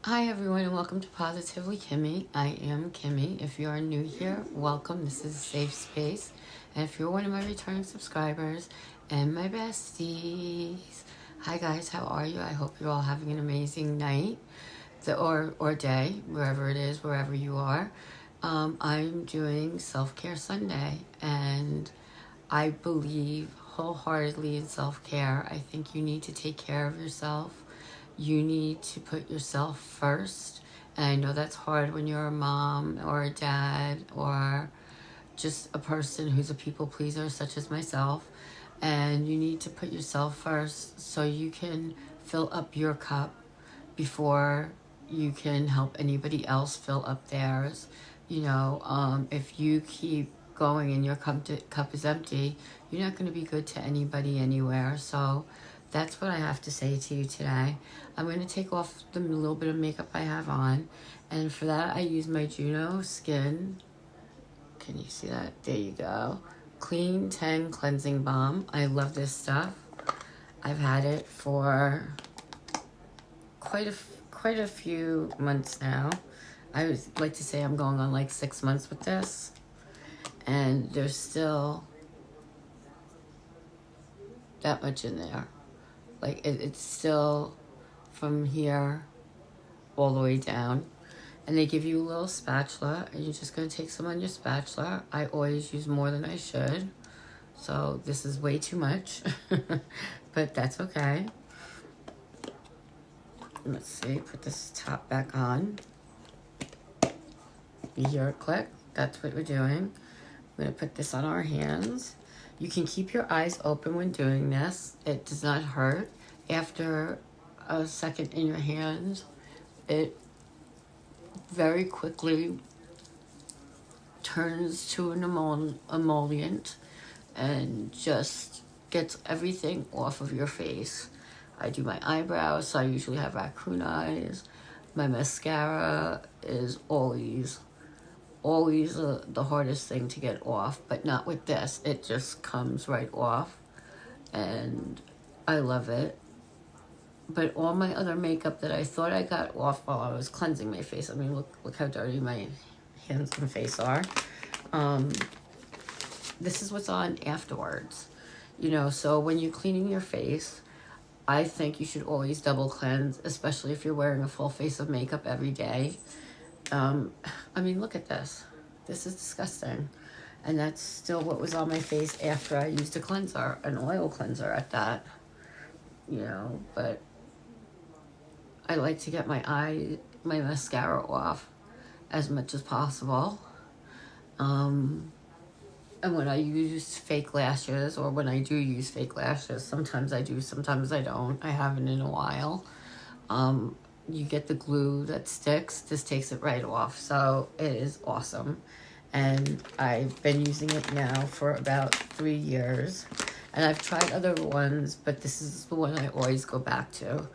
Hi everyone and welcome to Positively Kimmie. I am Kimmie. If you are new here, welcome. This is a safe space. And if you're one of my returning subscribers and my besties, hi guys, how are you? I hope you're all having an amazing night or day, wherever it is, wherever you are. I'm doing Self-Care Sunday and I believe wholeheartedly in self-care. I think you need to take care of yourself. You need to put yourself first. And I know that's hard when you're a mom or a dad or just a person who's a people pleaser such as myself. And you need to put yourself first so you can fill up your cup before you can help anybody else fill up theirs. If you keep going and your cup is empty, you're not going to be good to anybody anywhere. So that's what I have to say to you today. I'm going to take off the little bit of makeup I have on. And for that, I use my Juno Skin. Can you see that? There you go. Clean 10 Cleansing Balm. I love this stuff. I've had it for quite a few months now. I would like to say I'm going on like 6 months with this. And there's still that much in there. Like it's still from here all the way down. And they give you a little spatula and you're just going to take some on your spatula. I always use more than I should. So this is way too much, but that's okay. Let's see, put this top back on. You hear it click? That's what we're doing. I'm going to put this on our hands. You can keep your eyes open when doing this. It does not hurt. After a second in your hands, it very quickly turns to an emollient and just gets everything off of your face. I do my eyebrows, so I usually have raccoon eyes. My mascara is always the hardest thing to get off, but not with this. It just comes right off, and I love it. But all my other makeup that I thought I got off while I was cleansing my face, I mean, look how dirty my hands and face are. This is what's on afterwards. So when you're cleaning your face, I think you should always double cleanse, especially if you're wearing a full face of makeup every day. I mean, look at this. This is disgusting. And that's still what was on my face after I used a cleanser, an oil cleanser at that. But I like to get my mascara off as much as possible. And when I use fake lashes, or when I do use fake lashes, sometimes I do, sometimes I don't. I haven't in a while. You get the glue that sticks. This takes it right off. So it is awesome. And I've been using it now for about 3 years. And I've tried other ones, but this is the one I always go back to.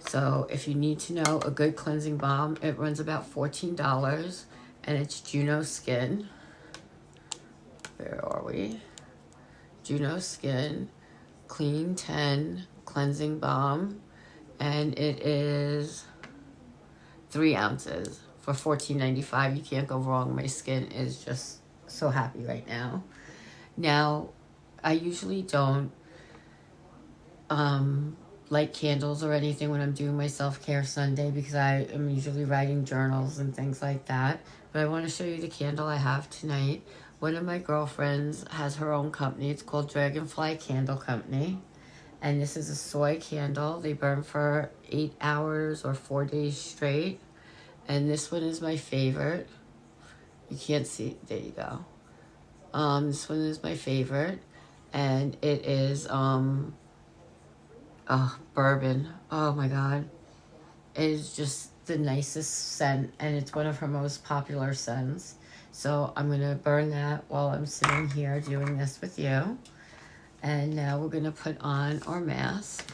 So if you need to know a good cleansing balm, it runs about $14. And it's Juno Skin. Where are we? Juno Skin Clean 10 Cleansing Balm. And it is 3 ounces for $14.95. You can't go wrong. My skin is just so happy right now. Now, I usually don't light candles or anything when I'm doing my self-care Sunday because I am usually writing journals and things like that. But I want to show you the candle I have tonight. One of my girlfriends has her own company. It's called Dragonfly Candle Company. And this is a soy candle. They burn for 8 hours or 4 days straight. And this one is my favorite. You can't see. There you go. This one is my favorite. And it is bourbon. Oh my god. It is just the nicest scent. And it's one of her most popular scents. So I'm going to burn that while I'm sitting here doing this with you. And now we're going to put on our mask.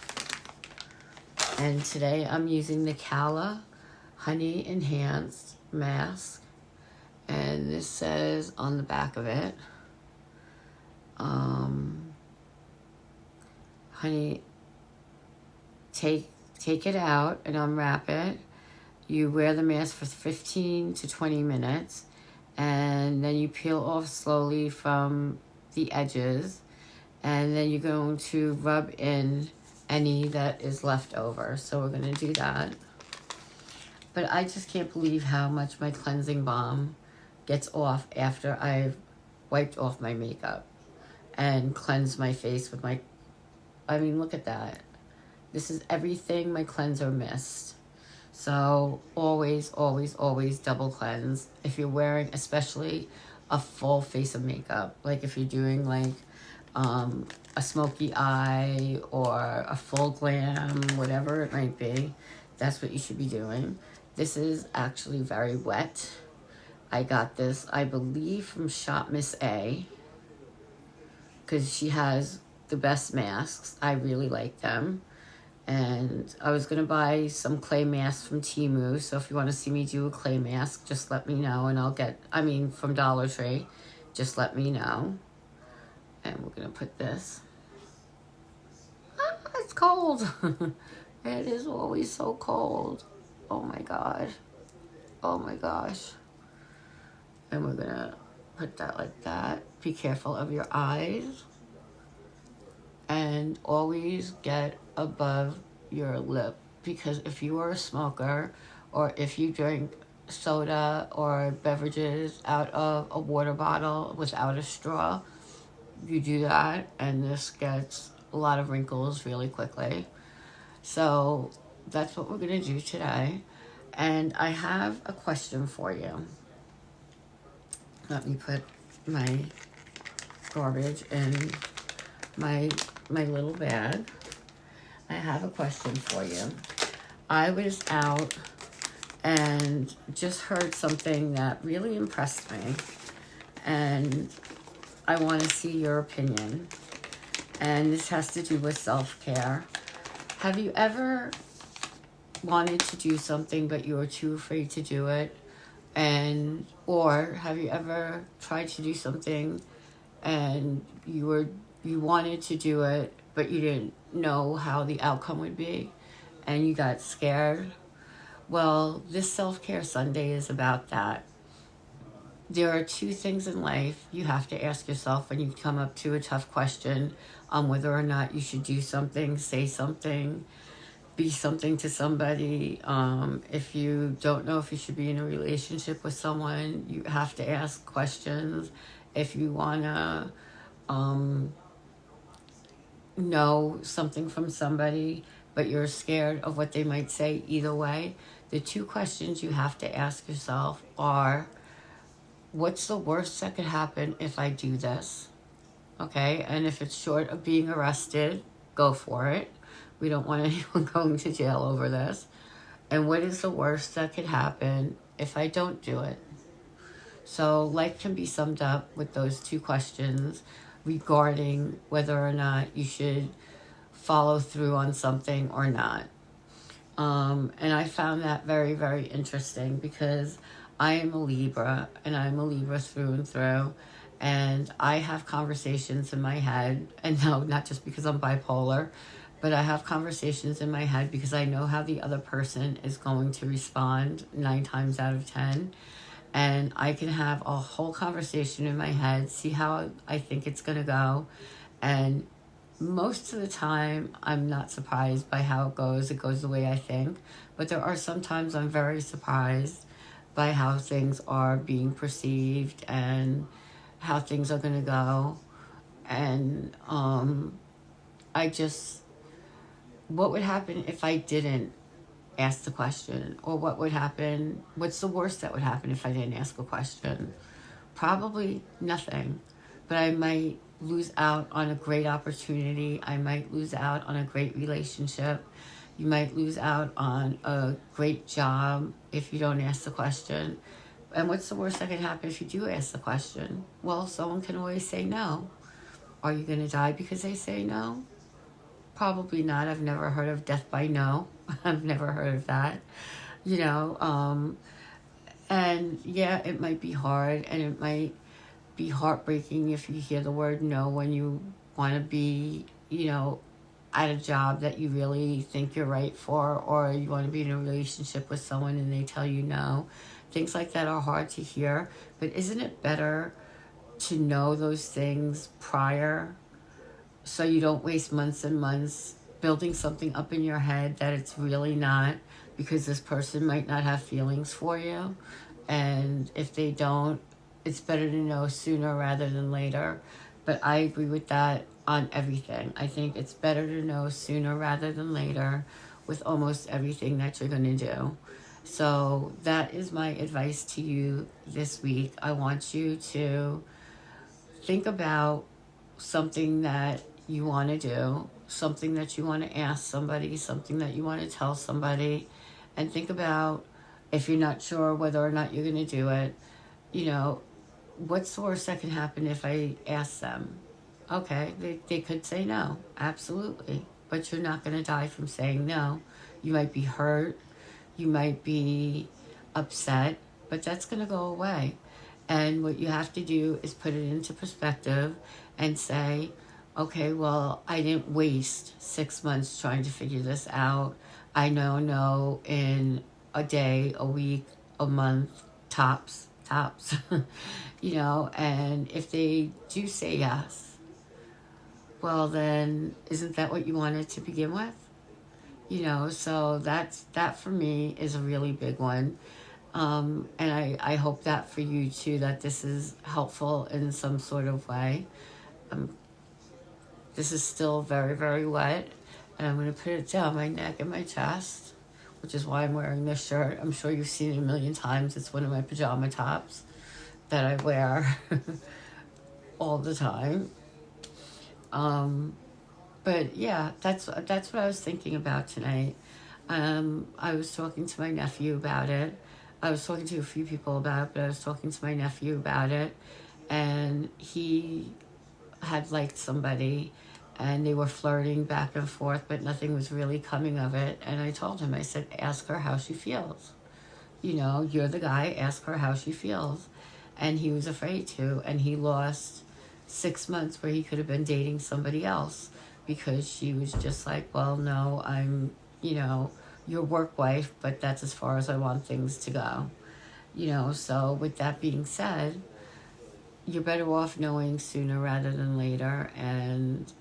And today I'm using the Cala Honey Enhanced Mask. And this says on the back of it, honey, take it out and unwrap it. You wear the mask for 15 to 20 minutes, and then you peel off slowly from the edges, and then you're going to rub in any that is left over. So we're going to do that. But I just can't believe how much my cleansing balm gets off after I've wiped off my makeup and cleansed my face with my, I mean, look at that. This is everything my cleanser missed. So always, always, always double cleanse. If you're wearing especially a full face of makeup, like if you're doing like a smoky eye or a full glam, whatever it might be, that's what you should be doing. This is actually very wet. I got this, I believe, from Shop Miss A, because she has the best masks. I really like them. And I was going to buy some clay masks from Temu. So if you want to see me do a clay mask, just let me know. And I'll get, I mean, from Dollar Tree. Just let me know. And we're going to put this. Ah, it's cold. It is always so cold. Oh my God. Oh my gosh. And we're going to put that like that. Be careful of your eyes. And always get above your lip, because if you are a smoker or if you drink soda or beverages out of a water bottle without a straw, you do that and this gets a lot of wrinkles really quickly. So that's what we're going to do today. And I have a question for you. Let me put my garbage in my little bag. I have a question for you. I was out and just heard something that really impressed me, and I want to see your opinion. And this has to do with self-care. Have you ever wanted to do something but you were too afraid to do it? Or have you ever tried to do something and you wanted to do it but you didn't know how the outcome would be and you got scared? Well, this Self-Care Sunday is about that. There are two things in life you have to ask yourself when you come up to a tough question on whether or not you should do something, say something, be something to somebody. If you don't know if you should be in a relationship with someone, you have to ask questions. If you want to know something from somebody, but you're scared of what they might say either way, the two questions you have to ask yourself are, what's the worst that could happen if I do this? Okay, and if it's short of being arrested, go for it. We don't want anyone going to jail over this. And what is the worst that could happen if I don't do it? So life can be summed up with those two questions regarding whether or not you should follow through on something or not. And I found that very, very interesting because I am a Libra, and I'm a Libra through and through. And I have conversations in my head, and no, not just because I'm bipolar, but I have conversations in my head because I know how the other person is going to respond 9 times out of 10. And I can have a whole conversation in my head, see how I think it's going to go. And most of the time, I'm not surprised by how it goes. It goes the way I think. But there are some times I'm very surprised by how things are being perceived and how things are going to go. And what would happen if I didn't ask the question? Or what's the worst that would happen if I didn't ask a question? Probably nothing. But I might lose out on a great opportunity. I might lose out on a great relationship. You might lose out on a great job if you don't ask the question. And what's the worst that can happen if you do ask the question? Well, someone can always say no. Are you going to die because they say no? Probably not. I've never heard of death by no. I've never heard of that. And yeah, it might be hard, and it might be heartbreaking if you hear the word no when you want to be, at a job that you really think you're right for, or you want to be in a relationship with someone and they tell you no. Things like that are hard to hear, but isn't it better to know those things prior so you don't waste months and months building something up in your head that it's really not, because this person might not have feelings for you, and if they don't, it's better to know sooner rather than later. But I agree with that on everything. I think it's better to know sooner rather than later with almost everything that you're going to do. So that is my advice to you this week. I want you to think about something that you want to do, something that you want to ask somebody, something that you want to tell somebody, and think about, if you're not sure whether or not you're going to do it, you know, what's the worst that can happen if I ask them? Okay, they could say no, absolutely. But you're not going to die from saying no. You might be hurt, you might be upset, but that's going to go away. And what you have to do is put it into perspective and say, okay, well, I didn't waste 6 months trying to figure this out. I now know in a day, a week, a month, tops, you know, and if they do say yes, well, then isn't that what you wanted to begin with? You know, so that for me is a really big one. And I hope that for you too, that this is helpful in some sort of way. Um, this is still very, very wet, and I'm going to put it down my neck and my chest, which is why I'm wearing this shirt. I'm sure you've seen it a million times. It's one of my pajama tops that I wear all the time. But yeah, that's what I was thinking about tonight. I was talking to my nephew about it. I was talking to a few people about it, but I was talking to my nephew about it, and he had liked somebody, and they were flirting back and forth, but nothing was really coming of it. And I told him, I said, ask her how she feels. You know, you're the guy, ask her how she feels. And he was afraid to, and he lost 6 months where he could have been dating somebody else, because she was just like, well, no, I'm, you know, your work wife, but that's as far as I want things to go. You know, so with that being said, you're better off knowing sooner rather than later, and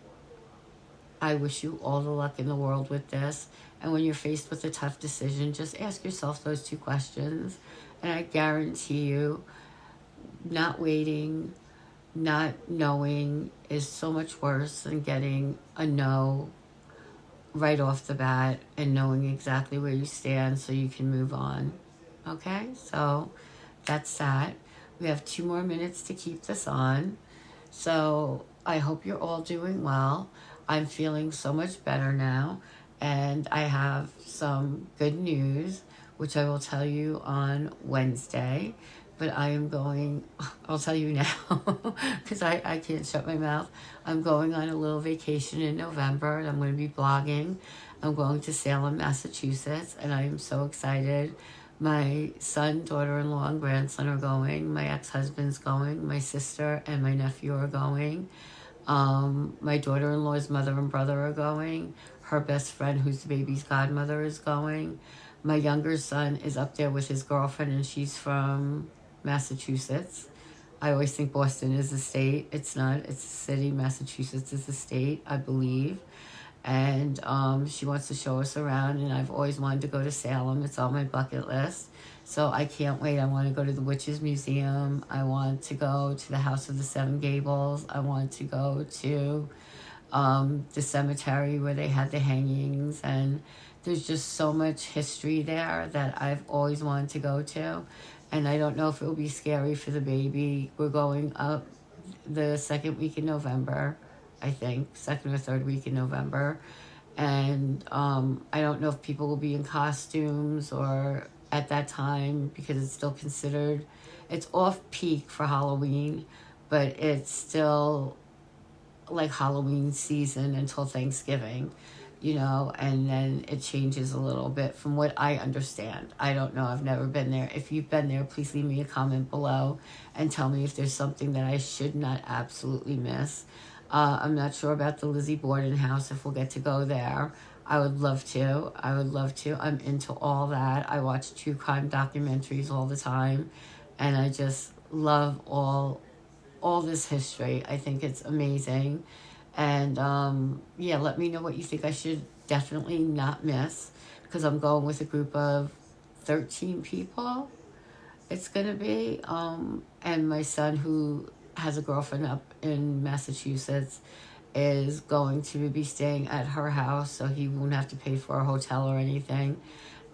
I wish you all the luck in the world with this. And when you're faced with a tough decision, just ask yourself those 2 questions, and I guarantee you, not waiting, not knowing is so much worse than getting a no right off the bat and knowing exactly where you stand so you can move on. Okay, so that's that. We have 2 more minutes to keep this on. So I hope you're all doing well. I'm feeling so much better now, and I have some good news, which I will tell you on Wednesday. But I am going, I'll tell you now, because I can't shut my mouth. I'm going on a little vacation in November, and I'm going to be blogging. I'm going to Salem, Massachusetts, and I am so excited. My son, daughter-in-law, and grandson are going. My ex-husband's going. My sister and my nephew are going. My daughter-in-law's mother and brother are going. Her best friend, who's the baby's godmother, is going. My younger son is up there with his girlfriend, and she's from Massachusetts. I always think Boston is a state. It's not. It's a city. Massachusetts is a state, I believe. And she wants to show us around, and I've always wanted to go to Salem. It's on my bucket list. So I can't wait. I want to go to the Witches Museum. I want to go to the House of the Seven Gables. I want to go to the cemetery where they had the hangings, and there's just so much history there that I've always wanted to go to. And I don't know if it'll be scary for the baby. We're going up the second week in November, I think, second or third week in November. And I don't know if people will be in costumes or at that time, because it's still considered, it's off peak for Halloween, but it's still like Halloween season until Thanksgiving, you know, and then it changes a little bit from what I understand. I don't know. I've never been there. If you've been there, please leave me a comment below and tell me if there's something that I should not absolutely miss. I'm not sure about the Lizzie Borden house, if we'll get to go there. I would love to. I would love to. I'm into all that. I watch true crime documentaries all the time, and I just love all this history. I think it's amazing. And yeah, let me know what you think I should definitely not miss, because I'm going with a group of 13 people. It's gonna be and my son, who has a girlfriend up in Massachusetts, is going to be staying at her house, so he won't have to pay for a hotel or anything.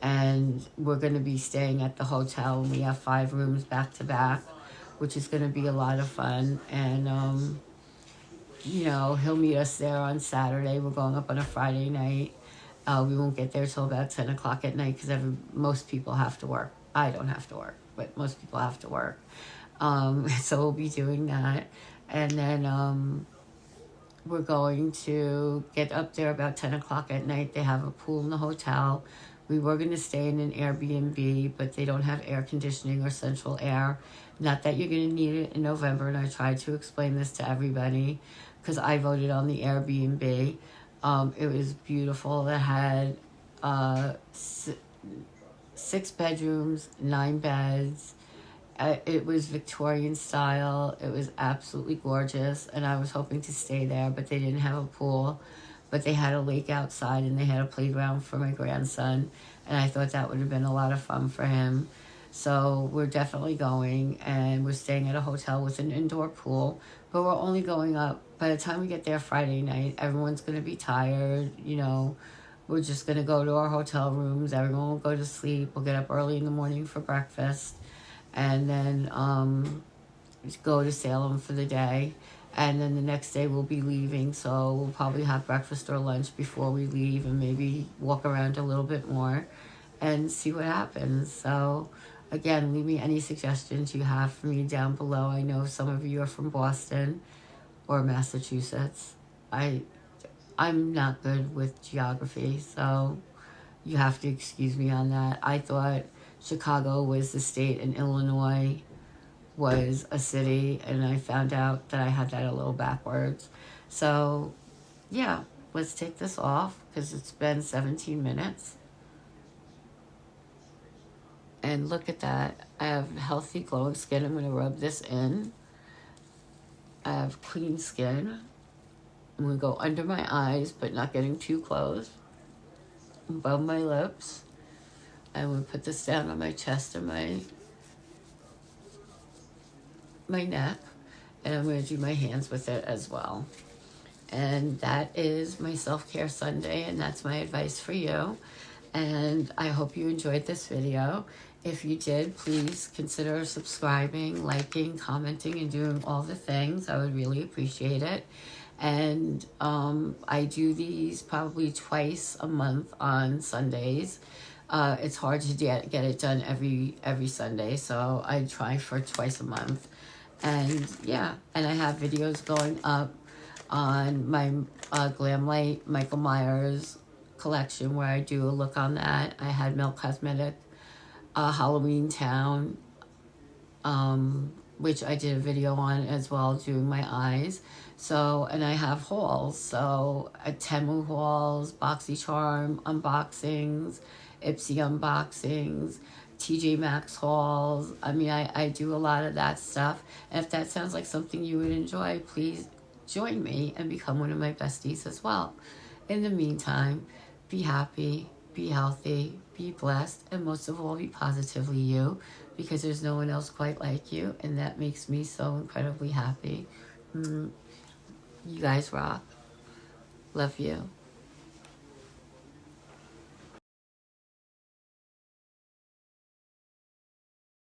And we're going to be staying at the hotel, and we have 5 rooms back to back, which is going to be a lot of fun. And you know, he'll meet us there on Saturday. We're going up on a Friday night. We won't get there till about 10 o'clock at night, because most people have to work. I don't have to work, but most people have to work. So we'll be doing that. And then we're going to get up there about 10 o'clock at night. They have a pool in the hotel. We were going to stay in an Airbnb, but they don't have air conditioning or central air. Not that you're going to need it in November, and I tried to explain this to everybody, because I voted on the Airbnb. It was beautiful. It had 6 bedrooms, 9 beds. It was Victorian style. It was absolutely gorgeous, and I was hoping to stay there, but they didn't have a pool. But they had a lake outside, and they had a playground for my grandson, and I thought that would have been a lot of fun for him. So we're definitely going, and we're staying at a hotel with an indoor pool, but we're only going up. By the time we get there Friday night, everyone's going to be tired, you know. We're just going to go to our hotel rooms. Everyone will go to sleep. We'll get up early in the morning for breakfast, and then go to Salem for the day. And then the next day we'll be leaving, so we'll probably have breakfast or lunch before we leave, and maybe walk around a little bit more and see what happens. So again, leave me any suggestions you have for me down below. I know some of you are from Boston or Massachusetts. I'm not good with geography, so you have to excuse me on that. I thought Chicago was the state and Illinois was a city, and I found out that I had that a little backwards. So yeah, let's take this off, because it's been 17 minutes. And look at that. I have healthy glowing skin. I'm going to rub this in. I have clean skin. I'm going to go under my eyes, but not getting too close. Above my lips. I'm going to put this down on my chest and my neck, and I'm going to do my hands with it as well. And that is my self-care Sunday, and that's my advice for you. And I hope you enjoyed this video. If you did, please consider subscribing, liking, commenting, and doing all the things. I would really appreciate it. And I do these probably twice a month on Sundays. It's hard to get it done every Sunday, so I try for twice a month. And yeah, and I have videos going up on my Glam Light Michael Myers collection, where I do a look on that. I had Milk Cosmetic Halloween Town, which I did a video on as well, doing my eyes. So, and I have hauls, so Temu hauls, BoxyCharm unboxings, Ipsy unboxings, TJ Maxx hauls. I mean, I do a lot of that stuff. And if that sounds like something you would enjoy, please join me and become one of my besties as well. In the meantime, be happy, be healthy, be blessed, and most of all, be positively you, because there's no one else quite like you, and that makes me so incredibly happy. You guys rock. Love you.